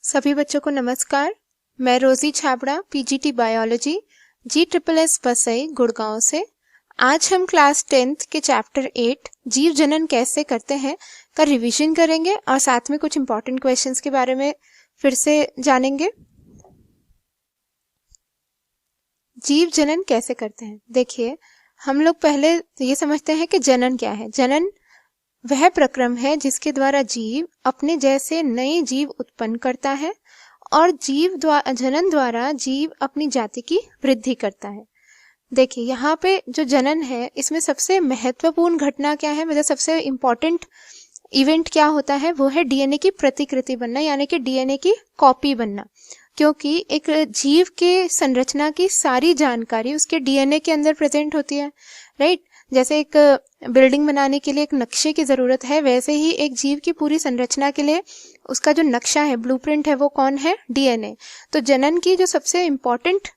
सभी बच्चों को नमस्कार। मैं रोजी छाबड़ा पीजीटी बायोलॉजी GSS बसई गुड़गांव से। आज हम क्लास 10th के चैप्टर 8 जीव जनन कैसे करते हैं का रिवीजन करेंगे और साथ में कुछ इंपॉर्टेंट क्वेश्चंस के बारे में फिर से जानेंगे। जीव जनन कैसे करते हैं, देखिए हम लोग पहले ये समझते हैं कि जनन क्या है। जनन वह प्रक्रम है जिसके द्वारा जीव अपने जैसे नए जीव उत्पन्न करता है और जनन द्वारा जीव अपनी जाति की वृद्धि करता है। देखिए यहाँ पे जो जनन है इसमें सबसे महत्वपूर्ण घटना क्या है, मतलब सबसे इम्पोर्टेंट इवेंट क्या होता है, वो है डीएनए की प्रतिकृति बनना, यानी कि डीएनए की कॉपी बनना। क्योंकि एक जीव के संरचना की सारी जानकारी उसके डीएनए के अंदर प्रेजेंट होती है, राइट। जैसे एक बिल्डिंग बनाने के लिए एक नक्शे की जरूरत है, वैसे ही एक जीव की पूरी संरचना के लिए उसका जो नक्शा है, ब्लूप्रिंट है, वो कौन है, डीएनए। तो जनन की जो सबसे इम्पोर्टेंट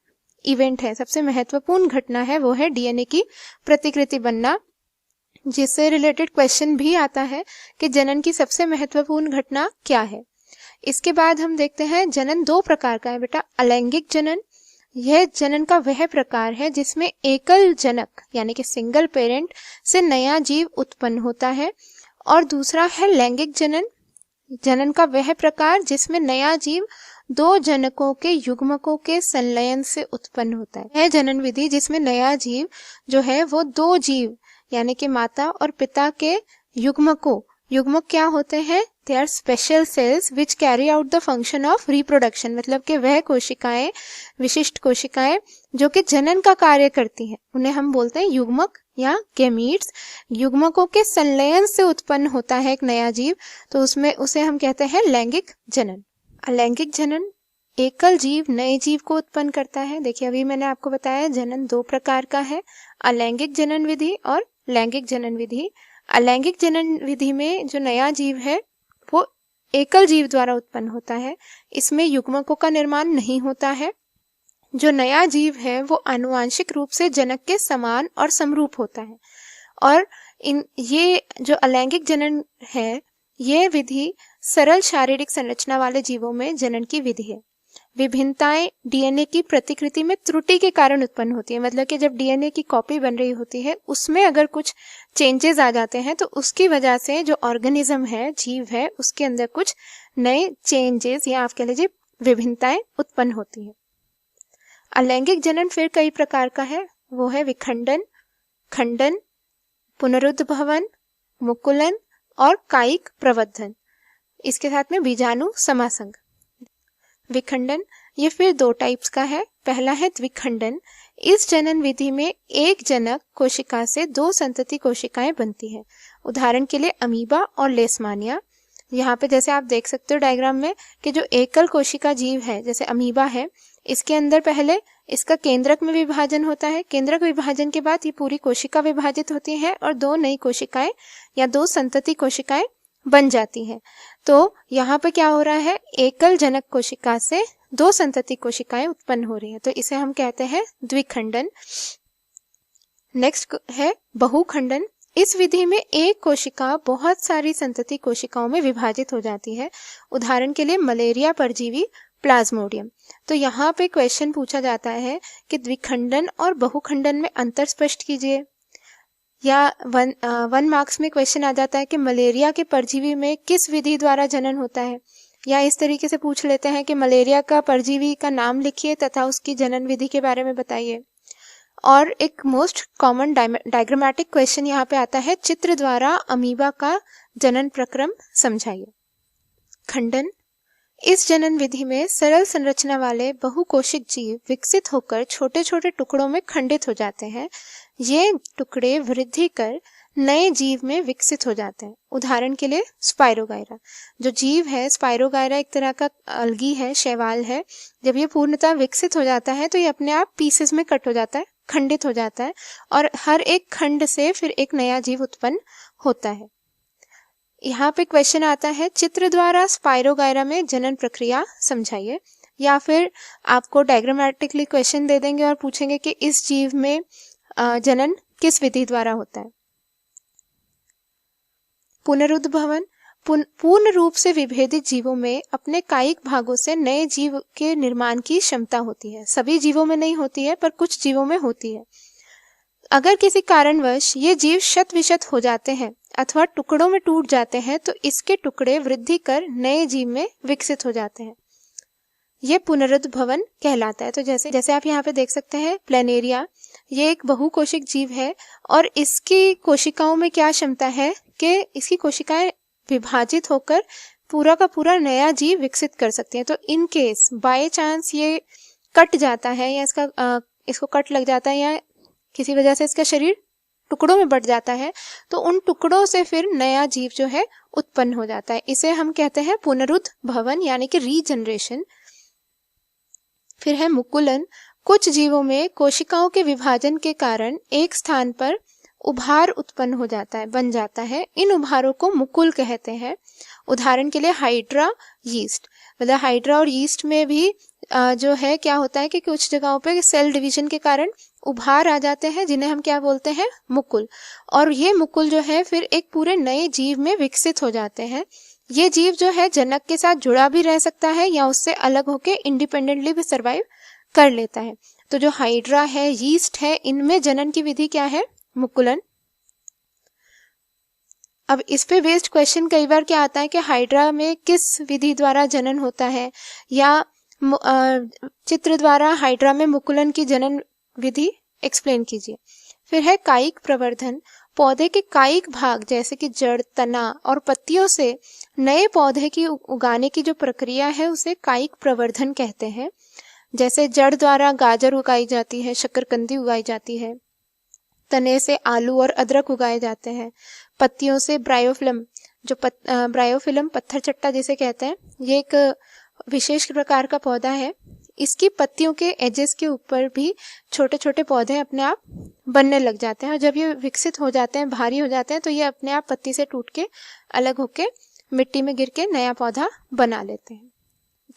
इवेंट है, सबसे महत्वपूर्ण घटना है, वो है डीएनए की प्रतिकृति बनना, जिससे रिलेटेड क्वेश्चन भी आता है कि जनन की सबसे महत्वपूर्ण घटना क्या है। इसके बाद हम देखते हैं जनन दो प्रकार का है बेटा। अलैंगिक जनन, यह जनन का वह प्रकार है जिसमें एकल जनक यानी कि सिंगल पेरेंट से नया जीव उत्पन्न होता है, और दूसरा है लैंगिक जनन, जनन का वह प्रकार जिसमें नया जीव दो जनकों के युग्मकों के संलयन से उत्पन्न होता है। यह जनन विधि जिसमें नया जीव जो है वो दो जीव यानी कि माता और पिता के युग्मक क्या होते हैं, they are special cells which carry out the function of reproduction, मतलब कि वह कोशिकाएं, विशिष्ट कोशिकाएं जो कि जनन का कार्य करती हैं, उन्हें हम बोलते हैं युग्मक या गैमीट्स। युग्मकों के संलयन से उत्पन्न होता है एक नया जीव, तो उसे हम कहते हैं लैंगिक जनन। अलैंगिक जनन एकल जीव नए जीव को उत्पन्न करता है। देखिए अभी मैंने आपको बताया जनन दो प्रकार का है, अलैंगिक जनन विधि और लैंगिक जनन विधि। अलैंगिक जनन विधि में जो नया जीव है वो एकल जीव द्वारा उत्पन्न होता है, इसमें युग्मकों का निर्माण नहीं होता है। जो नया जीव है वो आनुवांशिक रूप से जनक के समान और समरूप होता है। और ये जो अलैंगिक जनन है, ये विधि सरल शारीरिक संरचना वाले जीवों में जनन की विधि है। विभिन्नताएं डीएनए की प्रतिकृति में त्रुटि के कारण उत्पन्न होती है, मतलब कि जब डीएनए की कॉपी बन रही होती है उसमें अगर कुछ चेंजेस आ जाते हैं तो उसकी वजह से जो ऑर्गेनिज्म है, जीव है, उसके अंदर कुछ नए चेंजेस या आप कह लीजिए विभिन्नताएं उत्पन्न होती है। अलैंगिक जनन फिर कई प्रकार का है, वो है विखंडन, खंडन, पुनरुद्भवन, मुकुलन और कायिक प्रवर्धन। इसके साथ में बीजाणु समासंग। विखंडन ये फिर दो टाइप्स का है। पहला है द्विखंडन, इस जनन विधि में एक जनक कोशिका से दो संतति कोशिकाएं बनती हैं। उदाहरण के लिए अमीबा और लेशमानिया। यहाँ पे जैसे आप देख सकते हो डायग्राम में कि जो एकल कोशिका जीव है जैसे अमीबा है, इसके अंदर पहले इसका केंद्रक में विभाजन होता है, केंद्रक विभाजन के बाद ये पूरी कोशिका विभाजित होती है और दो नई कोशिकाएं या दो संतति कोशिकाएं बन जाती हैं। तो यहाँ पे क्या हो रहा है, एकल जनक कोशिका से दो संतति कोशिकाएं उत्पन्न हो रही है, तो इसे हम कहते हैं द्विखंडन। नेक्स्ट है बहुखंडन, इस विधि में एक कोशिका बहुत सारी संतति कोशिकाओं में विभाजित हो जाती है। उदाहरण के लिए मलेरिया परजीवी प्लाज्मोडियम। तो यहाँ पे क्वेश्चन पूछा जाता है कि द्विखंडन और बहुखंडन में अंतर स्पष्ट कीजिए, या वन मार्क्स में क्वेश्चन आ जाता है कि मलेरिया के परजीवी में किस विधि द्वारा जनन होता है, या इस तरीके से पूछ लेते हैं कि मलेरिया का परजीवी का नाम लिखिए तथा उसकी जनन विधि के बारे में बताइए। और एक मोस्ट कॉमन डायग्रामेटिक क्वेश्चन यहाँ पे आता है, चित्र द्वारा अमीबा का जनन प्रक्रम समझाइए। खंडन, इस जनन विधि में सरल संरचना वाले बहुकोशिक जीव विकसित होकर छोटे छोटे टुकड़ों में खंडित हो जाते हैं। ये टुकड़े वृद्धि कर नए जीव में विकसित हो जाते हैं। उदाहरण के लिए स्पाइरोगायरा, जो जीव है स्पाइरोगायरा एक तरह का अलगी है, शैवाल है। जब ये पूर्णतः विकसित हो जाता है तो ये अपने आप पीसेस में कट हो जाता है, खंडित हो जाता है, और हर एक खंड से फिर एक नया जीव उत्पन्न होता है। यहाँ पे क्वेश्चन आता है, चित्र द्वारा स्पाइरोगायरा में जनन प्रक्रिया समझाइए, या फिर आपको डायग्रामेटिकली क्वेश्चन दे देंगे और पूछेंगे कि इस जीव में जनन किस विधि द्वारा होता है। पुनरुद्भवन, पूर्ण रूप से विभेदित जीवों में अपने कायिक भागों से नए जीव के निर्माण की क्षमता होती है। सभी जीवों में नहीं होती है, पर कुछ जीवों में होती है। अगर किसी कारणवश ये जीव शत विशत हो जाते हैं अथवा टुकड़ों में टूट जाते हैं तो इसके टुकड़े वृद्धि कर नए जीव में विकसित हो जाते हैं। ये पुनरुद्भवन कहलाता है। तो जैसे आप यहाँ पे देख सकते हैं, प्लेनेरिया ये एक बहुकोशिक जीव है और इसकी कोशिकाओं में क्या क्षमता है कि इसकी कोशिकाएं विभाजित होकर पूरा का पूरा नया जीव विकसित कर सकती हैं। तो इन केस बाय चांस ये कट जाता है या इसको कट लग जाता है या किसी वजह से इसका शरीर टुकड़ों में बट जाता है, तो उन टुकड़ों से फिर नया जीव जो है उत्पन्न हो जाता है। इसे हम कहते हैं पुनरुद्भवन यानी कि रीजनरेशन। फिर है मुकुलन। कुछ जीवों में कोशिकाओं के विभाजन के कारण एक स्थान पर उभार उत्पन्न हो जाता है, बन जाता है। इन उभारों को मुकुल कहते हैं। उदाहरण के लिए हाइड्रा, यीस्ट। मतलब हाइड्रा और यीस्ट में भी जो है क्या होता है कि कुछ जगहों पे सेल डिवीजन के कारण उभार आ जाते हैं, जिन्हें हम क्या बोलते हैं, मुकुल। और ये मुकुल जो है फिर एक पूरे नए जीव में विकसित हो जाते हैं। ये जीव जो है जनक के साथ जुड़ा भी रह सकता है या उससे अलग होकर इंडिपेंडेंटली भी सर्वाइव कर लेता है। तो जो हाइड्रा है, यीस्ट है, इनमें जनन की विधि क्या है, मुकुलन। अब इस पे बेस्ड क्वेश्चन कई बार क्या आता है कि हाइड्रा में किस विधि द्वारा जनन होता है, या चित्र द्वारा हाइड्रा में मुकुलन की जनन विधि एक्सप्लेन कीजिए। फिर है कायिक प्रवर्धन। पौधे के कायिक भाग जैसे कि जड़, तना और पत्तियों से नए पौधे की उगाने की जो प्रक्रिया है उसे कायिक प्रवर्धन कहते हैं। जैसे जड़ द्वारा गाजर उगाई जाती है, शकरकंदी उगाई जाती है, तने से आलू और अदरक उगाए जाते हैं, पत्तियों से ब्रायोफिलम, जो ब्रायोफिलम पत्थर चट्टा जिसे कहते हैं, ये एक विशेष प्रकार का पौधा है। इसकी पत्तियों के एजेस के ऊपर भी छोटे छोटे पौधे अपने आप बनने लग जाते हैं और जब ये विकसित हो जाते हैं, भारी हो जाते हैं, तो ये अपने आप पत्ती से टूट के अलग होके मिट्टी में गिर के नया पौधा बना लेते हैं।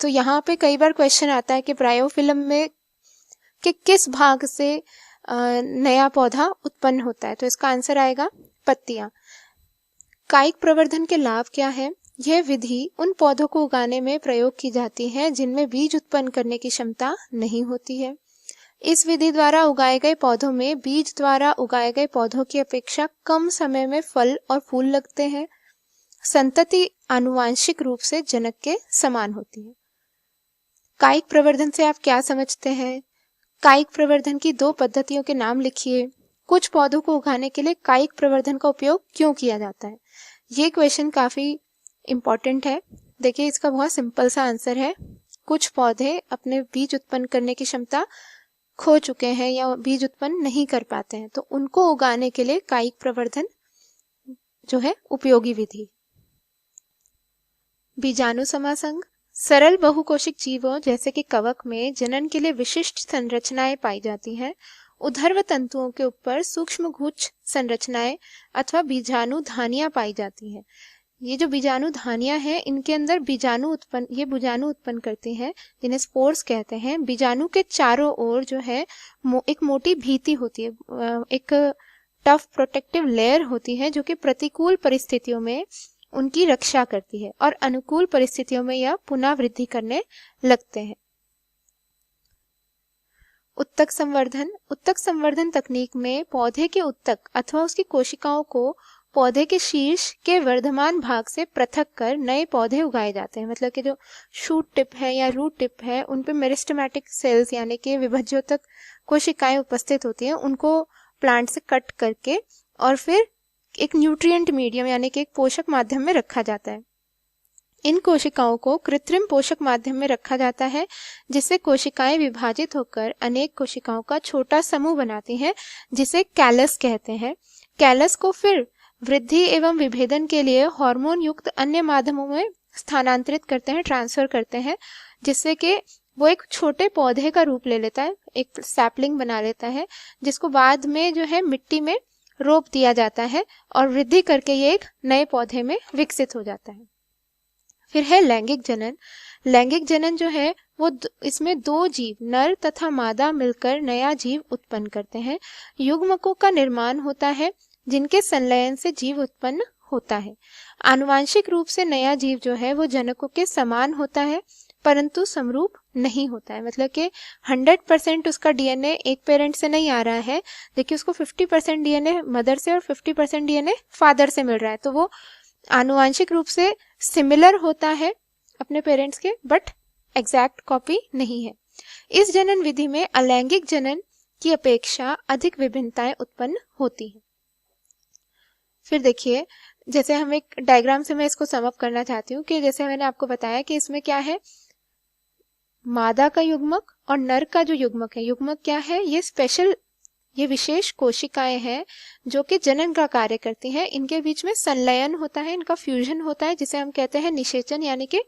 तो यहाँ पे कई बार क्वेश्चन आता है कि ब्रायोफिलम में कि किस भाग से नया पौधा उत्पन्न होता है, तो इसका आंसर आएगा पत्तियां। कायिक प्रवर्धन के लाभ क्या है? यह विधि उन पौधों को उगाने में प्रयोग की जाती है जिनमें बीज उत्पन्न करने की क्षमता नहीं होती है। इस विधि द्वारा उगाए गए पौधों में बीज द्वारा उगाए गए पौधों की अपेक्षा कम समय में फल और फूल लगते हैं। संतति आनुवांशिक रूप से जनक के समान होती है। कायिक प्रवर्धन से आप क्या समझते हैं? कायिक प्रवर्धन की दो पद्धतियों के नाम लिखिए। कुछ पौधों को उगाने के लिए कायिक प्रवर्धन का उपयोग क्यों किया जाता है? ये क्वेश्चन काफी इम्पोर्टेंट है। देखिए, इसका बहुत सिंपल सा आंसर है। कुछ पौधे अपने बीज उत्पन्न करने की क्षमता खो चुके हैं या बीज उत्पन्न नहीं कर पाते हैं, तो उनको उगाने के लिए कायिक प्रवर्धन जो है उपयोगी विधि। बीजाणु समासंग। सरल बहुकोशिक जीवों जैसे कि कवक में जनन के लिए विशिष्ट संरचनाएं पाई जाती हैं। उधर्व तंतुओं के ऊपर सूक्ष्म गुच्छ संरचनाएं अथवा बीजाणु धानियां पाई जाती हैं। ये जो बीजाणु धानियां हैं, इनके अंदर बीजाणु उत्पन्न करती हैं, जिन्हें स्पोर्स कहते हैं। बीजाणु के चारों ओर जो है एक मोटी भीति होती है, एक टफ प्रोटेक्टिव लेयर होती है, जो कि प्रतिकूल परिस्थितियों में उनकी रक्षा करती है और अनुकूल परिस्थितियों में यह पुनः वृद्धि करने लगते हैं। उत्तक संवर्धन। उत्तक संवर्धन तकनीक में पौधे के उत्तक अथवा उसकी कोशिकाओं को पौधे के शीर्ष के वर्धमान भाग से पृथक कर नए पौधे उगाए जाते हैं। मतलब कि जो शूट टिप है या रूट टिप है, उन पे मेरिस्टेमेटिक सेल्स यानी कि विभज्योतक कोशिकाएं उपस्थित होती हैं। उनको प्लांट से कट करके और फिर एक न्यूट्रिएंट मीडियम यानी कि एक पोषक माध्यम में रखा जाता है। इन कोशिकाओं को कृत्रिम पोषक माध्यम में रखा जाता है, जिससे कोशिकाएं विभाजित होकर अनेक कोशिकाओं का छोटा समूह बनाती हैं, जिसे कैलस कहते हैं। कैलस को फिर वृद्धि एवं विभेदन के लिए हार्मोन युक्त अन्य माध्यमों में स्थानांतरित करते हैं, ट्रांसफर करते हैं, जिससे कि वो एक छोटे पौधे का रूप ले लेता है, एक सैपलिंग बना लेता है, जिसको बाद में जो है मिट्टी में रोप दिया जाता है और वृद्धि करके ये एक नए पौधे में विकसित हो जाता है। फिर है लैंगिक जनन। लैंगिक जनन जो है वो इसमें दो जीव, नर तथा मादा, मिलकर नया जीव उत्पन्न करते हैं। युग्मकों का निर्माण होता है, जिनके संलयन से जीव उत्पन्न होता है। आनुवांशिक रूप से नया जीव जो है वो जनकों के समान होता है परंतु समरूप नहीं होता है। मतलब कि 100% उसका डीएनए एक पेरेंट से नहीं आ रहा है, देखिए उसको 50% डीएनए मदर से और 50% डीएनए फादर से मिल रहा है, तो वो आनुवांशिक रूप से सिमिलर होता है अपने पेरेंट्स के, बट एग्जैक्ट कॉपी नहीं है। इस जनन विधि में अलैंगिक जनन की अपेक्षा अधिक विभिन्नताएं उत्पन्न होती हैं। फिर देखिए, जैसे हम एक डायग्राम से मैं इसको सम अप करना चाहती हूँ कि जैसे मैंने आपको बताया कि इसमें क्या है, मादा का युग्मक और नर का जो युग्मक है, युग्मक क्या है, ये विशेष कोशिकाएं हैं जो कि जनन का कार्य करती हैं। इनके बीच में संलयन होता है, इनका फ्यूजन होता है जिसे हम कहते हैं निषेचन यानी कि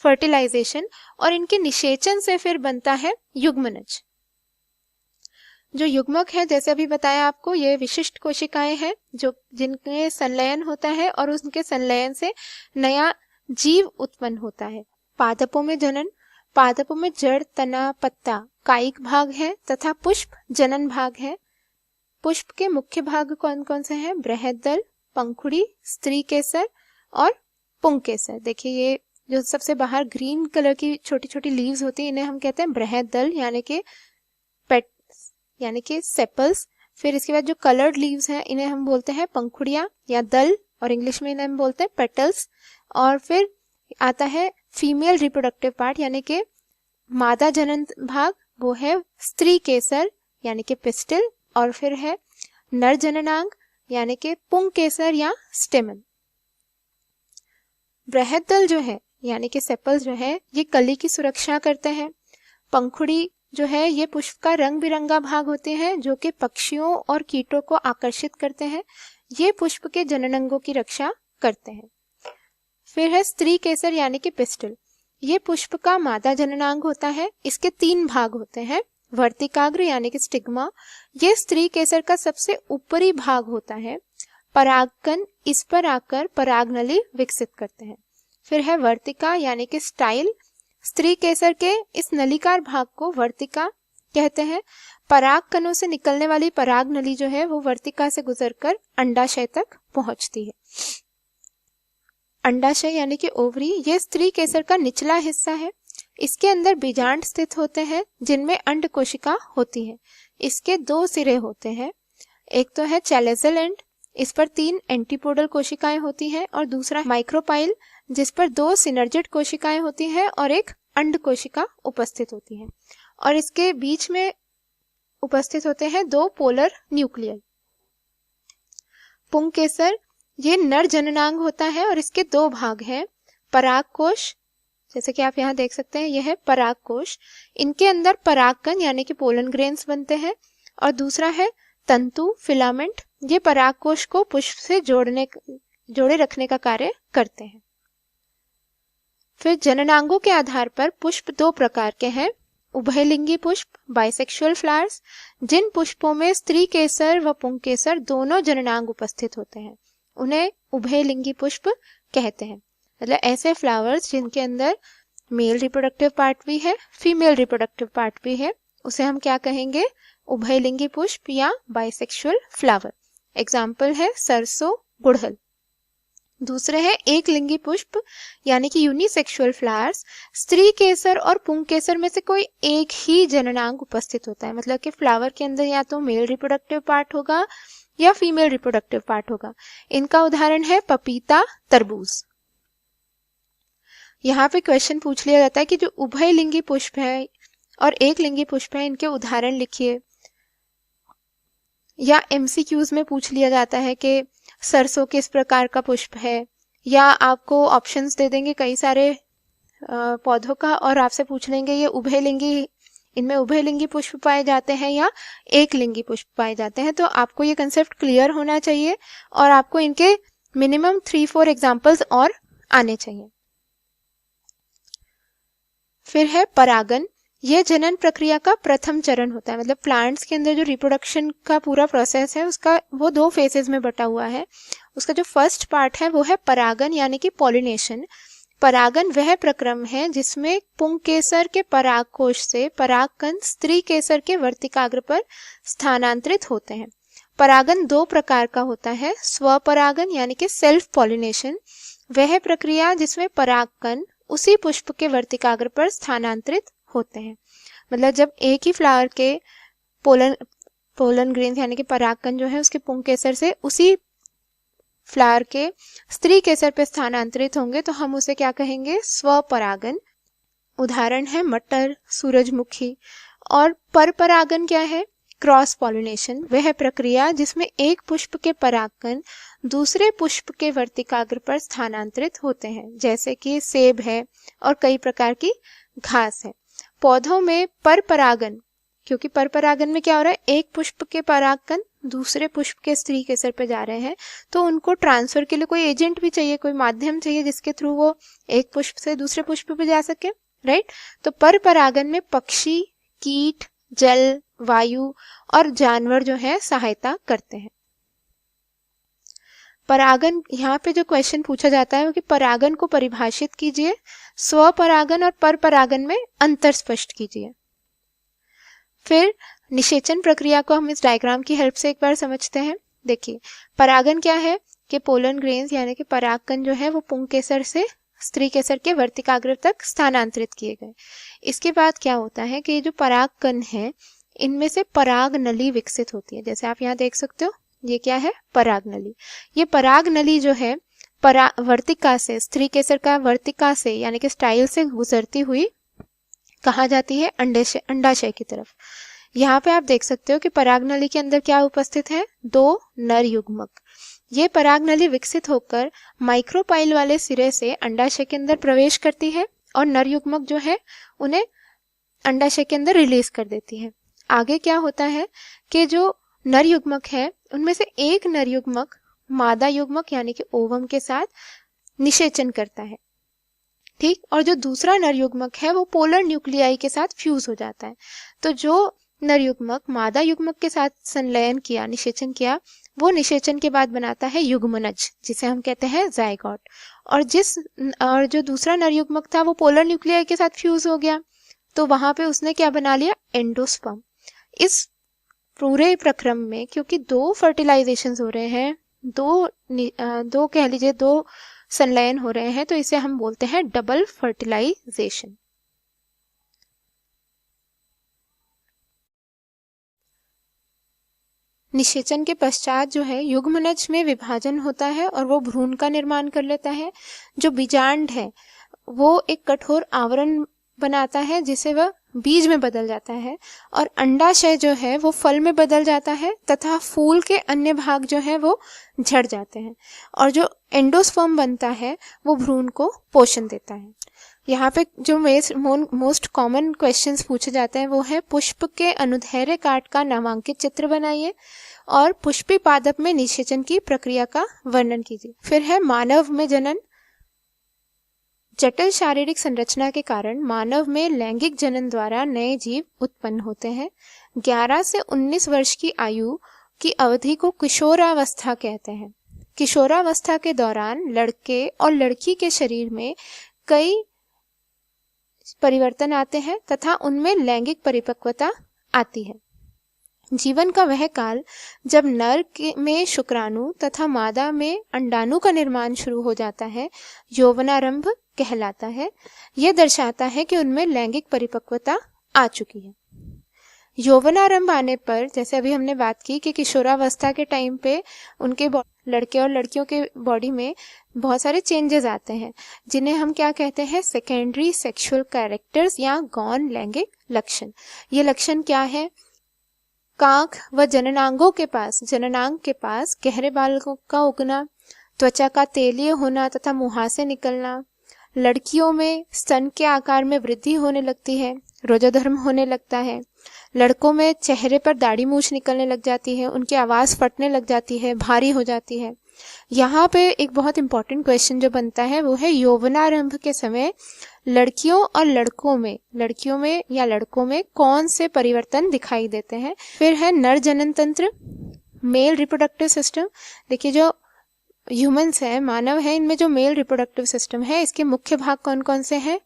फर्टिलाइजेशन, और इनके निषेचन से फिर बनता है युग्मनज। जो युग्मक है जैसे अभी बताया आपको, ये विशिष्ट कोशिकाएं हैं जो जिनके संलयन होता है और उनके संलयन से नया जीव उत्पन्न होता है। पादपों में जनन, पादपों में जड़, तना, पत्ता कायिक भाग है तथा पुष्प जनन भाग है। पुष्प के मुख्य भाग कौन कौन से हैं? बृहद्दल, पंखुड़ी, स्त्री केसर और पुंकेसर। देखिए ये जो सबसे बाहर ग्रीन कलर की छोटी छोटी लीव्स होती हैं इन्हें हम कहते हैं बृहद्दल यानी कि पेट्स यानी कि सेपल्स। फिर इसके बाद जो कलर्ड लीव्स हैं इन्हें हम बोलते हैं पंखुड़ियां या दल, और इंग्लिश में इन्हें हम बोलते हैं पेटल्स। और फिर आता है फीमेल रिप्रोडक्टिव पार्ट यानी कि मादा जनन भाग, वो है स्त्री केसर यानी कि पिस्टिल, और फिर है नर जननांग यानी कि पुंकेसर या स्टेमन। बृहद्दल जो है यानी कि सेपल्स जो है ये कली की सुरक्षा करते हैं। पंखुड़ी जो है ये पुष्प का रंग बिरंगा भाग होते हैं जो कि पक्षियों और कीटों को आकर्षित करते हैं। ये पुष्प के जननांगों की रक्षा करते हैं। फिर है स्त्री केसर यानी कि पिस्टिल, ये पुष्प का मादा जननांग होता है। इसके 3 भाग होते हैं। वर्तिकाग्र यानी कि स्टिग्मा, ये स्त्री केसर का सबसे ऊपरी भाग होता है। परागकण इस पर आकर परागनली विकसित करते हैं। फिर है वर्तिका यानी कि स्टाइल, स्त्री केसर के इस नलिकार भाग को वर्तिका कहते हैं। पराग कणों से निकलने वाली पराग नली जो है वो वर्तिका से गुजरकर अंडाशय तक पहुंचती है। अंडाशय यानी कि ओवरी, ये स्त्री केसर का निचला हिस्सा है। इसके अंदर बीजांड स्थित होते हैं जिनमें अंड कोशिका होती है। इसके 2 सिरे होते हैं, एक तो है चैलेजल एंड, इस पर 3 एंटीपोडल कोशिकाएं होती हैं, और दूसरा माइक्रोपाइल जिस पर 2 सिनर्जिड कोशिकाएं होती हैं और एक अंड कोशिका उपस्थित होती है, और इसके बीच में उपस्थित होते हैं 2 पोलर न्यूक्लियस। पुंकेसर ये नर जननांग होता है और इसके 2 भाग हैं। पराग कोश, जैसे कि आप यहाँ देख सकते हैं, यह है पराग कोश। इनके अंदर परागकण यानी कि पोलन ग्रेन्स बनते हैं, और दूसरा है तंतु फिलामेंट, ये पराग कोश को पुष्प से जोड़े रखने का कार्य करते हैं। फिर जननांगों के आधार पर पुष्प 2 प्रकार के हैं। उभयलिंगी पुष्प, बाइसेक्सुअल फ्लावर्स, जिन पुष्पों में स्त्री केसर व पुंकेसर दोनों जननांग उपस्थित होते हैं उन्हें उभयलिंगी पुष्प कहते हैं। मतलब ऐसे फ्लावर्स जिनके अंदर मेल रिप्रोडक्टिव पार्ट भी है, फीमेल रिप्रोडक्टिव पार्ट भी है, उसे हम क्या कहेंगे? उभयलिंगी पुष्प या बाइसेक्सुअल फ्लावर। एग्जाम्पल है सरसों, गुड़हल। दूसरे है एक लिंगी पुष्प यानी कि यूनिसेक्सुअल फ्लावर्स, स्त्री केसर और पुंकेसर में से कोई एक ही जननांग उपस्थित होता है। मतलब कि फ्लावर के अंदर या तो मेल रिप्रोडक्टिव पार्ट होगा या फीमेल रिप्रोडक्टिव पार्ट होगा। इनका उदाहरण है पपीता, तरबूज। यहाँ पे क्वेश्चन पूछ लिया जाता है कि जो उभयलिंगी पुष्प है और एक लिंगी पुष्प है इनके उदाहरण लिखिए, या एमसीक्यूज में पूछ लिया जाता है कि सरसों किस प्रकार का पुष्प है, या आपको ऑप्शंस दे देंगे कई सारे पौधों का और आपसे पूछ लेंगे ये उभयलिंगी, इनमें उभयलिंगी पुष्प पाए जाते हैं या एक लिंगी पुष्प पाए जाते हैं। तो आपको ये कंसेप्ट क्लियर होना चाहिए और आपको इनके मिनिमम 3-4 एग्जाम्पल्स और आने चाहिए। फिर है परागन, ये जनन प्रक्रिया का प्रथम चरण होता है। मतलब प्लांट्स के अंदर जो रिप्रोडक्शन का पूरा प्रोसेस है उसका वो 2 फेजेस में बटा हुआ है। उसका जो फर्स्ट पार्ट है वो है परागन यानी कि पॉलिनेशन। परागन वह प्रक्रम है जिसमें पुंकेसर के परागकोश से परागकण स्त्री केसर के वर्तिकाग्र पर स्थानांतरित होते हैं। परागन 2 प्रकार का होता है, स्वपरागन यानी कि सेल्फ पॉलिनेशन, वह प्रक्रिया जिसमें परागकण उसी पुष्प के वर्तिकाग्र पर स्थानांतरित होते हैं। मतलब जब एक ही फ्लावर के पोलन ग्रेन्स यानी कि परागकण जो है उसके पुंकेसर से उसी फ्लावर के स्त्री केसर पे स्थानांतरित होंगे तो हम उसे क्या कहेंगे, स्वपरागन। उदाहरण है मटर, सूरजमुखी। और परपरागन क्या है, क्रॉस पॉलिनेशन, वह प्रक्रिया जिसमें एक पुष्प के परागकण दूसरे पुष्प के वर्तिकाग्र पर स्थानांतरित होते हैं, जैसे कि सेब है और कई प्रकार की घास है। पौधों में परपरागन, क्योंकि परपरागन में क्या हो रहा है, एक पुष्प के परागकण दूसरे पुष्प के स्त्री केसर पे जा रहे हैं, तो उनको ट्रांसफर के लिए कोई एजेंट भी चाहिए, कोई माध्यम चाहिए जिसके थ्रू वो एक पुष्प से दूसरे पुष्प पे जा सके, राइट। तो परपरागन में पक्षी, कीट, जल, वायु और जानवर जो है सहायता करते हैं। परागन, यहाँ पे जो क्वेश्चन पूछा जाता है वो कि परागन को परिभाषित कीजिए, स्वपरागन और परपरागन में अंतर स्पष्ट कीजिए। फिर निषेचन प्रक्रिया को हम इस डायग्राम की हेल्प से एक बार समझते हैं। देखिए, परागन क्या है कि पोलन ग्रेन्स यानी कि परागकण जो है वो पुंकेसर से स्त्री केसर के वर्तिकाग्र तक स्थानांतरित किए गए। इसके बाद क्या होता है कि ये जो परागकण है इनमें से पराग नली विकसित होती है। जैसे आप यहाँ देख सकते हो, ये क्या है, पराग नली। ये पराग नली जो है वर्तिका से, स्त्री केसर का वर्तिका से यानी कि स्टाइल से गुजरती हुई कहाँ जाती है, अंडाशय की तरफ। यहाँ पे आप देख सकते हो कि पराग नली के अंदर क्या उपस्थित है, 2 नर युग्मक। ये पराग नली विकसित होकर माइक्रोपाइल वाले सिरे से अंडाशय के अंदर प्रवेश करती है और नर युग्मक जो है उन्हें अंडाशय के अंदर रिलीज कर देती है। आगे क्या होता है कि जो नर युग्मक है उनमें से एक नर युग्मक मादा युग्मक यानी कि ओवम के साथ निषेचन करता है, ठीक, और जो दूसरा नर युग्मक है वो पोलर न्यूक्लियाई के साथ फ्यूज हो जाता है। तो जो नर युग्मक मादा युग्मक के साथ संलयन किया, निषेचन किया, वो निषेचन के बाद बनाता है युग्मनज, जिसे हम कहते हैं जाइगोट। और जो दूसरा नर युग्मक था वो पोलर न्यूक्लियाई के साथ फ्यूज हो गया, तो वहां पे उसने क्या बना लिया, एंडोस्पर्म। इस पूरे प्रक्रम में क्योंकि 2 फर्टिलाइजेशन हो रहे हैं, दो कह लीजिए 2 संलयन हो रहे हैं, तो इसे हम बोलते हैं डबल फर्टिलाइजेशन। निषेचन के पश्चात जो है युग्मनज में विभाजन होता है और वो भ्रूण का निर्माण कर लेता है। जो बीजांड है वो एक कठोर आवरण बनाता है जिसे वह बीज में बदल जाता है, और अंडाशय जो है वो फल में बदल जाता है तथा फूल के अन्य भाग जो है वो झड़ जाते हैं, और जो एंडोस्पर्म बनता है वो भ्रूण को पोषण देता है। यहाँ पे जो मोस्ट कॉमन क्वेश्चंस पूछे जाते हैं वो है पुष्प के अनुदैर्घ्य काट का नामांकित चित्र बनाइए और पुष्पी पादप में निषेचन की प्रक्रिया का वर्णन कीजिए। फिर है मानव में जनन। जटिल शारीरिक संरचना के कारण मानव में लैंगिक जनन द्वारा नए जीव उत्पन्न होते हैं। 11 से 19 वर्ष की आयु की अवधि को किशोरावस्था कहते हैं। किशोरावस्था के दौरान लड़के और लड़की के शरीर में कई परिवर्तन आते हैं तथा उनमें लैंगिक परिपक्वता आती है। जीवन का वह काल जब नर में शुक्राणु तथा मादा में अंडाणु का निर्माण शुरू हो जाता है यौवनारंभ कहलाता है। यह दर्शाता है कि उनमें लैंगिक परिपक्वता आ चुकी है। यौवनारंभ आने पर, जैसे अभी हमने बात की कि किशोरावस्था के टाइम पे उनके लड़के और लड़कियों के बॉडी में बहुत सारे चेंजेस आते हैं, जिन्हें हम क्या कहते हैं, सेकेंडरी सेक्सुअल कैरेक्टर्स या गौण लैंगिक लक्षण। ये लक्षण क्या है, कांख व जननांग के पास गहरे बालों का उगना, त्वचा का तेलीय होना तथा मुहासे निकलना, लड़कियों में स्तन के आकार में वृद्धि होने लगती है, रोजोधर्म होने लगता है, लड़कों में चेहरे पर दाढ़ी मूछ निकलने लग जाती है, उनकी आवाज फटने लग जाती है, भारी हो जाती है। यहाँ पे एक बहुत इंपॉर्टेंट क्वेश्चन जो बनता है वो है यौवनारंभ के समय लड़कियों और लड़कों में या लड़कों में कौन से परिवर्तन दिखाई देते हैं। फिर है नर जनन तंत्र, मेल रिप्रोडक्टिव सिस्टम। देखिए, जो ह्यूमंस है, मानव है, इनमें जो मेल रिप्रोडक्टिव सिस्टम है इसके मुख्य भाग कौन कौन से हैं,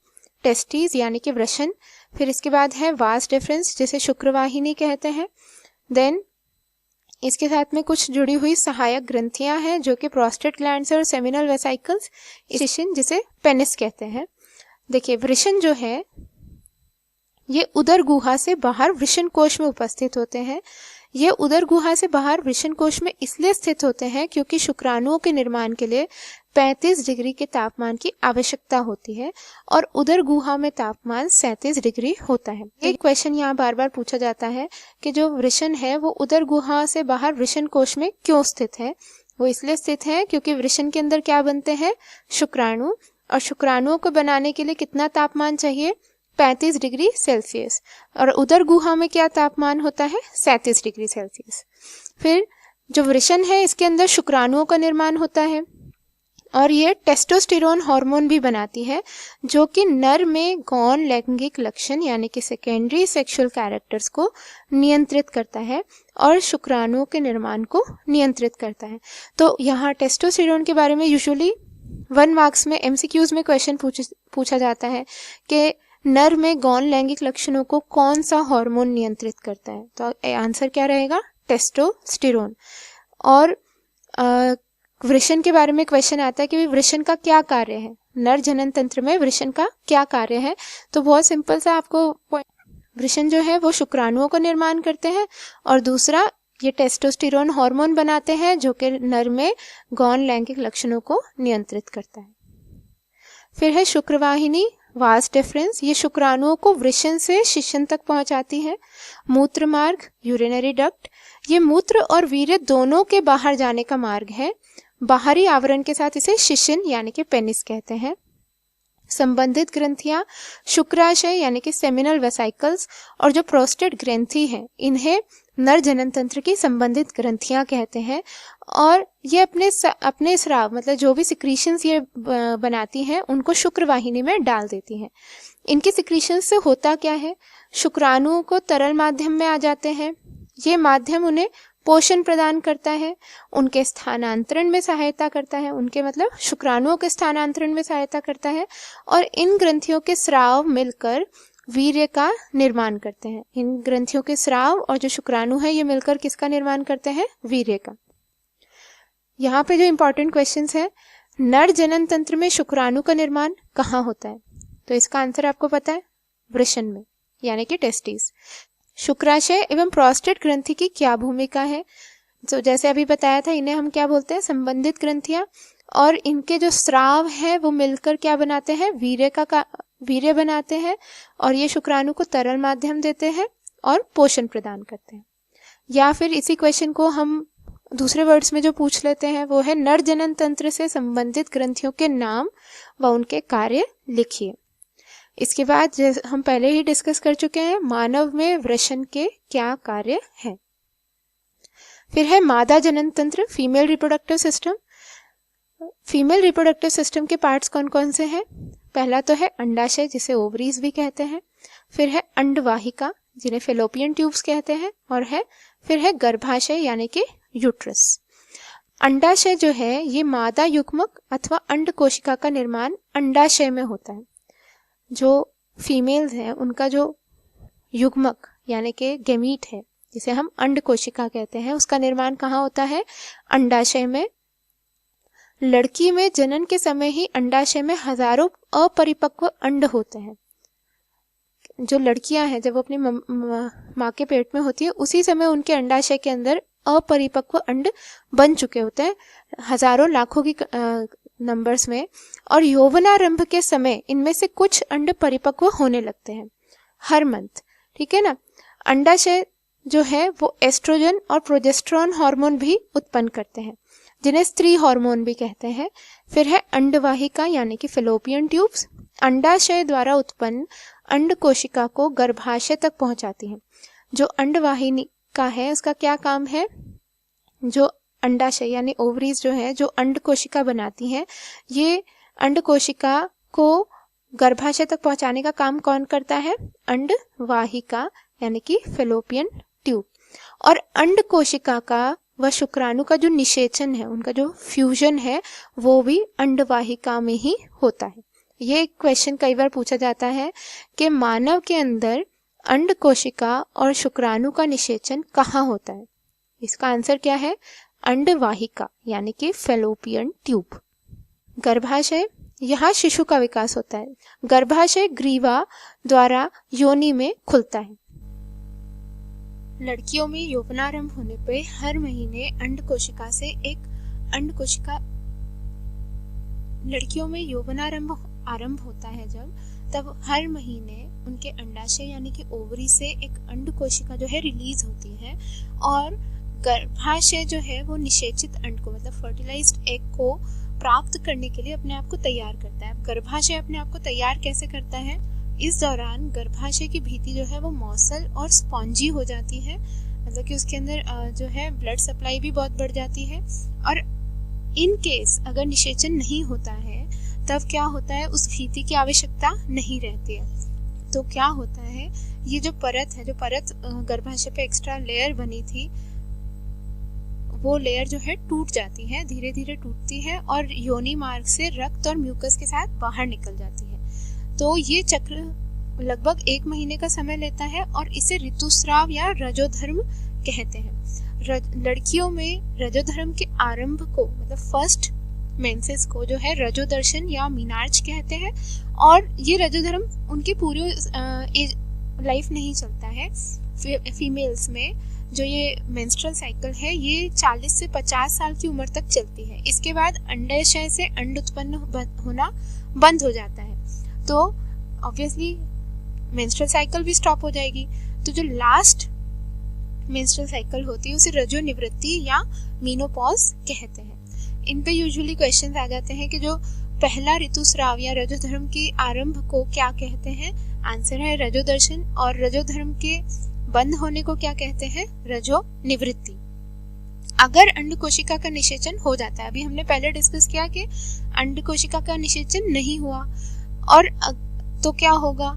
टेस्टिस यानी कि वृषण, फिर इसके बाद है वास डिफरेंस जिसे शुक्रवाहिनी कहते हैं, देन इसके साथ में कुछ जुड़ी हुई सहायक ग्रंथियां हैं जो कि प्रोस्टेट ग्लैंड्स और सेमिनल वेसाइकल्स, वृषण जिसे पेनिस कहते हैं। देखिए, वृषण जो है ये उदर गुहा से बाहर वृषण कोश में उपस्थित होते हैं। ये उदर गुहा से बाहर वृषण कोश में इसलिए स्थित होते हैं क्योंकि शुक्राणुओं के निर्माण के लिए 35 डिग्री के तापमान की आवश्यकता होती है और उदर गुहा में तापमान 37 डिग्री होता है। एक क्वेश्चन यहाँ बार बार पूछा जाता है कि जो वृषण है वो उदर गुहा से बाहर वृषण कोश में क्यों स्थित है। वो इसलिए स्थित है क्योंकि वृषण के अंदर क्या बनते हैं, शुक्राणु, और शुक्राणुओं को बनाने के लिए कितना तापमान चाहिए, 35 डिग्री सेल्सियस, और उदर गुहा में क्या तापमान होता है, 37 डिग्री सेल्सियस। फिर जो वृषण है इसके अंदर शुक्राणुओं का निर्माण होता है और ये टेस्टोस्टेरोन हार्मोन भी बनाती है जो कि नर में गौण लैंगिक लक्षण यानी कि सेकेंडरी सेक्सुअल कैरेक्टर्स को नियंत्रित करता है और शुक्राणुओं के निर्माण को नियंत्रित करता है। तो यहाँ टेस्टोस्टेरोन के बारे में यूजुअली 1 मार्क्स में MCQs में क्वेश्चन पूछा जाता है कि नर में गौण लैंगिक लक्षणों को कौन सा हार्मोन नियंत्रित करता है। तो आंसर क्या रहेगा, टेस्टोस्टेरोन। और वृषण के बारे में क्वेश्चन आता है कि वृषण का क्या कार्य है, नर जनन तंत्र में वृषण का क्या कार्य है। तो बहुत सिंपल सा आपको, वृषण जो है वो शुक्राणुओं का निर्माण करते हैं और दूसरा ये टेस्टोस्टेरोन हार्मोन बनाते हैं जो कि नर में गौण लैंगिक लक्षणों को नियंत्रित करता है। फिर है शुक्रवाहिनी, वास डिफरेंस, ये शुक्राणुओं को वृषण से शिशन तक पहुंचाती है। मूत्र मार्ग, यूरिनरी डक्ट, ये मूत्र और वीर्य दोनों के बाहर जाने का मार्ग है। बाहरी आवरण के साथ इसे शिशन यानी कि पेनिस कहते हैं। संबंधित ग्रंथियां, शुक्राशय यानी कि सेमिनल वेसाइकल्स और जो प्रोस्टेट ग्रंथि है इन्हें नर जनन तंत्र की संबंधित ग्रंथियां कहते हैं और ये अपने स्राव मतलब जो भी सिक्रीशंस ये बनाती हैं उनको शुक्रवाहिनी में डाल देती हैं। इनकी सिक्रीशंस से होता क्या है, शुक्राणुओं को तरल माध्यम में आ जाते हैं, ये माध्यम उन्हें पोषण प्रदान करता है, उनके स्थानांतरण में सहायता करता है, उनके मतलब शुक्राणुओं के स्थानांतरण में सहायता करता है और इन ग्रंथियों के स्राव मिलकर वीर्य का निर्माण करते हैं। इन ग्रंथियों के स्राव और जो शुक्राणु है ये मिलकर किसका निर्माण करते हैं, वीर्य का। यहाँ पे जो इंपॉर्टेंट क्वेश्चंस है, नर जनन तंत्र में शुक्राणु का निर्माण कहाँ होता है, तो इसका आंसर आपको पता है, वृषण में यानी कि टेस्टिस। शुक्राशय एवं प्रोस्टेट ग्रंथि की क्या भूमिका है, तो जैसे अभी बताया था इन्हें हम क्या बोलते हैं, संबंधित ग्रंथियां, और इनके जो स्राव है वो मिलकर क्या बनाते हैं, वीर्य बनाते हैं और ये शुक्राणु को तरल माध्यम देते हैं और पोषण प्रदान करते हैं। या फिर इसी क्वेश्चन को हम दूसरे वर्ड्स में जो पूछ लेते हैं वो है, नर जनन तंत्र से संबंधित ग्रंथियों के नाम व उनके कार्य लिखिए। इसके बाद जैसे हम पहले ही डिस्कस कर चुके हैं, मानव में वृषण के क्या कार्य हैं। फिर है मादा जनन तंत्र, female reproductive system. Female reproductive system के पार्ट्स कौन कौन से हैं, पहला तो है अंडाशय जिसे ओवरीज भी कहते हैं, फिर है अंडवाहिका जिन्हें फेलोपियन ट्यूब्स कहते हैं, और फिर है गर्भाशय यानी कि यूट्रस। अंडाशय जो है ये मादा युग्मक अथवा अंड कोशिका का निर्माण अंडाशय में होता है। जो फीमेल्स हैं उनका जो युग्मक यानी कि गेमीट है जिसे हम अंड कोशिका कहते हैं, उसका निर्माण कहाँ होता है, अंडाशय में। लड़की में जनन के समय ही अंडाशय में हजारों अपरिपक्व अंड होते हैं। जो लड़कियां हैं जब वो अपनी माँ के पेट में होती है उसी समय उनके अंडाशय के अंदर अपरिपक्व अंड बन चुके होते हैं, हजारों लाखों की नंबर्स में, और यौवनारंभ के समय इनमें से कुछ अंड परिपक्व होने लगते हैं हर मंथ, ठीक है ना। अंडाशय जो है वो एस्ट्रोजन और प्रोजेस्टेरोन हार्मोन भी उत्पन्न करते हैं जिन्हें स्त्री हार्मोन भी कहते हैं। फिर है अंडवाहिका यानी कि फेलोपियन ट्यूब्स, अंडाशय द्वारा उत्पन्न अंड कोशिका को गर्भाशय तक पहुंचाती है। जो अंडवाहिका है उसका क्या काम है, जो अंडाशय यानी ओवरीज जो है जो अंड कोशिका बनाती हैं, ये अंड कोशिका को गर्भाशय तक पहुंचाने का काम कौन करता है, अंडवाहिका यानी कि फेलोपियन ट्यूब। और अंड कोशिका का व शुक्राणु का जो निषेचन है, उनका जो फ्यूजन है वो भी अंडवाहिका में ही होता है। ये क्वेश्चन कई बार पूछा जाता है कि मानव के अंदर अंड कोशिका और शुक्राणु का निषेचन कहाँ होता है। इसका आंसर क्या है? अंडवाहिका यानी कि फेलोपियन ट्यूब। गर्भाशय, यहाँ शिशु का विकास होता है। गर्भाशय ग्रीवा द्वारा योनि में खुलता है। लड़कियों में यौवनारंभ होने पे हर महीने अंडकोशिका से एक अंडकोशिका, लड़कियों में यौवनारंभ आरंभ होता है तब हर महीने उनके अंडाशय यानी कि ओवरी से एक अंडकोशिका जो है रिलीज होती है और गर्भाशय जो है वो निषेचित अंड को मतलब फर्टिलाइज्ड एग को प्राप्त करने के लिए अपने आप को तैयार करता है। गर्भाशय अपने आप को तैयार कैसे करता है? इस दौरान गर्भाशय की भित्ति जो है वो मौसल और स्पॉन्जी हो जाती है, मतलब कि उसके अंदर जो है ब्लड सप्लाई भी बहुत बढ़ जाती है। और इन केस अगर निषेचन नहीं होता है तब क्या होता है, उस भित्ति की आवश्यकता नहीं रहती है। तो क्या होता है, ये जो परत गर्भाशय पे एक्स्ट्रा लेयर बनी थी वो लेयर जो है टूट जाती है, धीरे धीरे टूटती है और योनि मार्ग से रक्त और म्यूकस के साथ बाहर निकल जाती है। तो ये चक्र लगभग 1 महीने का समय लेता है और इसे ऋतुस्राव या रजोधर्म कहते हैं। लड़कियों में रजोधर्म के आरंभ को मतलब फर्स्ट मेंसेस को जो है रजोदर्शन या मीनार्च कहते हैं और ये रजोधर्म उनकी पूरी लाइफ नहीं चलता है। फीमेल्स में जो ये मेंस्ट्रुअल साइकिल है ये 40 से 50 साल की उम्र तक चलती है। इसके बाद अंडाशय से अंड उत्पन्न होना बंद हो जाता है, तो ऑब्वियसली मेंस्ट्रुअल साइकिल भी स्टॉप हो जाएगी। तो जो लास्ट मेंस्ट्रुअल साइकिल होती है उसे रजो निवृत्ति या मीनोपॉज कहते हैं। इन पे यूजुअली क्वेश्चंस आ जाते हैं कि जो पहला ऋतुस्राव या रजोधर्म के आरंभ को क्या कहते हैं? आंसर है रजोदर्शन। और रजोधर्म के बंद होने को क्या कहते हैं? रजो निवृत्ति। अगर अंड कोशिका का निषेचन हो जाता है, अभी हमने पहले डिस्कस किया कि अंड कोशिका का निषेचन नहीं हुआ और तो क्या होगा,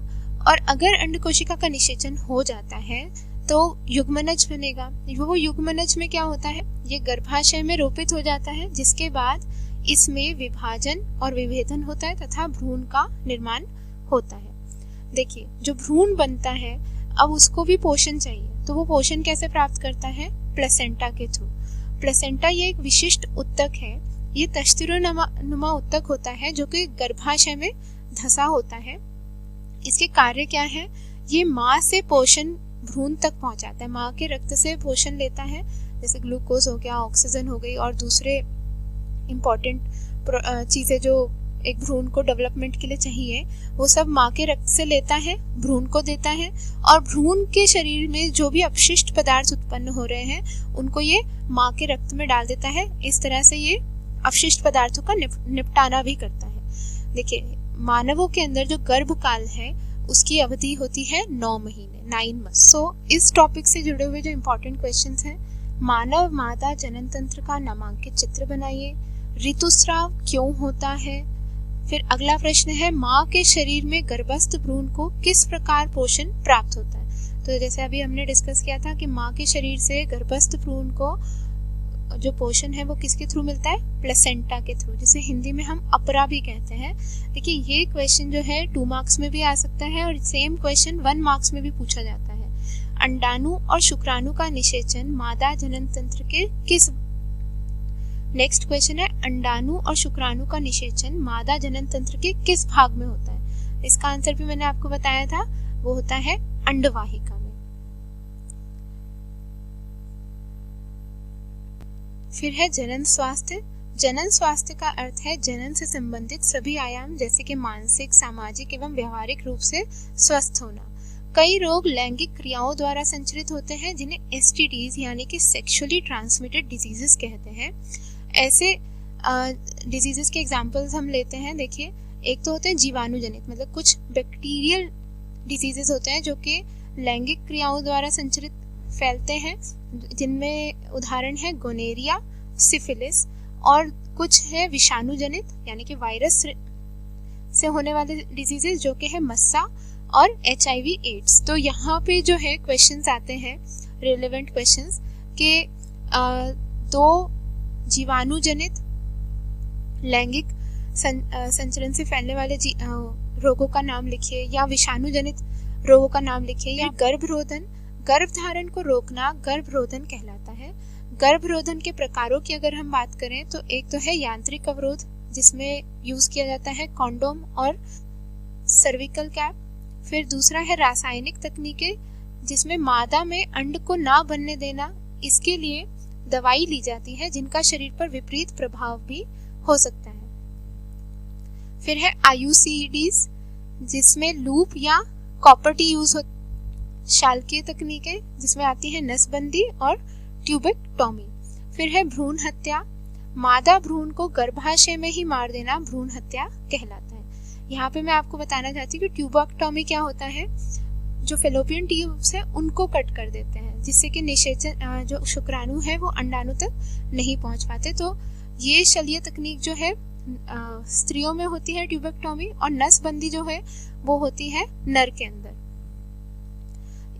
और अगर अंड कोशिका का निषेचन हो जाता है तो युग्मनज बनेगा। वो युग्मनज में क्या होता है, ये गर्भाशय में रोपित हो जाता है जिसके बाद इसमें विभाजन और विभेदन होता है तथा भ्रूण का निर्माण होता है। देखिए जो भ्रूण बनता है अब उसको भी पोषण चाहिए, तो वो पोषण कैसे प्राप्त करता है? प्लेसेंटा के थ्रू। प्लेसेंटा ये एक विशिष्ट उत्तक है, ये तश्तिरोनुमा उत्तक होता है जो कि गर्भाशय में धंसा होता है। इसके कार्य क्या है? ये माँ से पोषण भ्रूण तक पहुंचाता है, माँ के रक्त से पोषण लेता है, जैसे ग्लूकोज हो गया, ऑक्सीजन हो गई और दूसरे इम्पोर्टेंट चीजें जो एक भ्रूण को डेवलपमेंट के लिए चाहिए वो सब माँ के रक्त से लेता है, भ्रूण को देता है और भ्रूण के शरीर में जो भी अपशिष्ट पदार्थ उत्पन्न हो रहे हैं उनको ये माँ के रक्त में डाल देता है। इस तरह से ये अपशिष्ट पदार्थों का निपटाना भी करता है। देखिए मानवों के अंदर जो गर्भकाल है उसकी अवधि होती है 9 महीने, 9 मंथ्स। सो इस टॉपिक से जुड़े हुए जो इम्पोर्टेंट क्वेश्चंस हैं, मानव मादा जनन तंत्र का नामांकित चित्र बनाइए, ऋतुस्राव क्यों होता है, फिर अगला प्रश्न है माँ के शरीर में गर्भस्थ भ्रूण को किस प्रकार पोषण प्राप्त होता है। तो जैसे अभी हमने डिस्कस किया था कि माँ के शरीर से गर्भस्थ भ्रूण को जो पोषण है वो किसके थ्रू मिलता है? प्लेसेंटा के थ्रू, जिसे हिंदी में हम अपरा भी कहते हैं। देखिए ये क्वेश्चन जो है 2 मार्क्स में भी आ सकता है और सेम क्वेश्चन 1 मार्क्स में भी पूछा जाता है। अंडाणु और शुक्राणु का निषेचन मादा जनन तंत्र के किस, नेक्स्ट क्वेश्चन है अंडाणु और शुक्राणु का निषेचन मादा जनन तंत्र के किस भाग में होता है? इसका आंसर भी मैंने आपको बताया था, वो होता है अंडवाहिका में। फिर है जनन स्वास्थ्य। जनन स्वास्थ्य का अर्थ है जनन से संबंधित सभी आयाम जैसे कि मानसिक, सामाजिक एवं व्यवहारिक रूप से स्वस्थ होना। कई रोग लैंगिक क्रियाओं द्वारा संचरित होते हैं जिन्हें STDs यानी कि सेक्सुअली ट्रांसमिटेड डिजीजेस कहते हैं। ऐसे डिजीजेस के एग्जांपल्स हम लेते हैं। देखिए एक तो होते हैं जीवाणु जनित, मतलब कुछ बैक्टीरियल डिजीजेस होते हैं जो कि लैंगिक क्रियाओं द्वारा संचरित फैलते हैं, जिनमें उदाहरण है गोनेरिया, सिफिलिस, और कुछ है विषाणु जनित यानी कि वायरस से होने वाले डिजीजेस जो कि है मस्सा और HIV एड्स। तो यहाँ पे जो है क्वेश्चंस आते हैं, रिलेवेंट क्वेश्चंस के 2 जीवाणु जनित लैंगिक संचरण से फैलने वाले रोगों का नाम लिखिए, या विषाणु जनित रोगों का नाम लिखिए, या गर्भरोधन, गर्भधारण को रोकना गर्भरोधन कहलाता है। गर्भरोधन के प्रकारों की अगर हम बात करें तो एक तो है यांत्रिक अवरोध, जिसमें यूज किया जाता है कॉन्डोम और सर्विकल कैप। फिर दूसरा है रासायनिक तकनीकें, जिसमें मादा में अंड को ना बनने देना, इसके लिए दवाई ली जाती है जिनका शरीर पर विपरीत प्रभाव भी हो सकता है। फिर है IUCDs, जिसमें लूप या कॉपर्टी यूज होता है। शालकीय तकनीकें, जिसमें आती है नसबंदी और ट्यूबेक्टोमी। फिर है भ्रूण हत्या, मादा भ्रूण को गर्भाशय में ही मार देना भ्रूण हत्या कहलाता है। यहाँ पे मैं आपको बताना चाहती हूँ कि ट्यूबेक्टोमी क्या होता है, जो फेलोपियन ट्यूब्स है उनको कट कर देते हैं, जिससे कि निषेचन जो शुक्राणु है वो अंडाणु तक नहीं पहुंच पाते। तो ये शल्य तकनीक जो है स्त्रियों में होती है ट्यूबेक्टोमी, और नसबंदी जो है वो होती है नर के अंदर।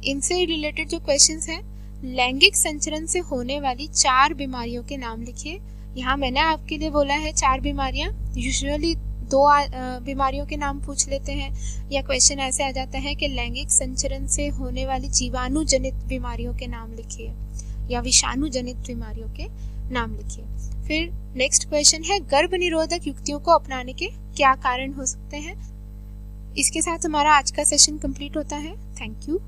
इनसे रिलेटेड जो क्वेश्चंस हैं, लैंगिक संचरण से होने वाली 4 बीमारियों के नाम लिखिए। यहाँ मैंने आपके लिए बोला है 4 बीमारियां, यूजुअली 2 बीमारियों के नाम पूछ लेते हैं, या क्वेश्चन ऐसे आ जाता है कि लैंगिक संचरण से होने वाली जीवाणु जनित बीमारियों के नाम लिखिए या विषाणु जनित बीमारियों के नाम लिखिए। फिर नेक्स्ट क्वेश्चन है गर्भ निरोधक युक्तियों को अपनाने के क्या कारण हो सकते हैं। इसके साथ हमारा आज का सेशन कंप्लीट होता है। Thank you.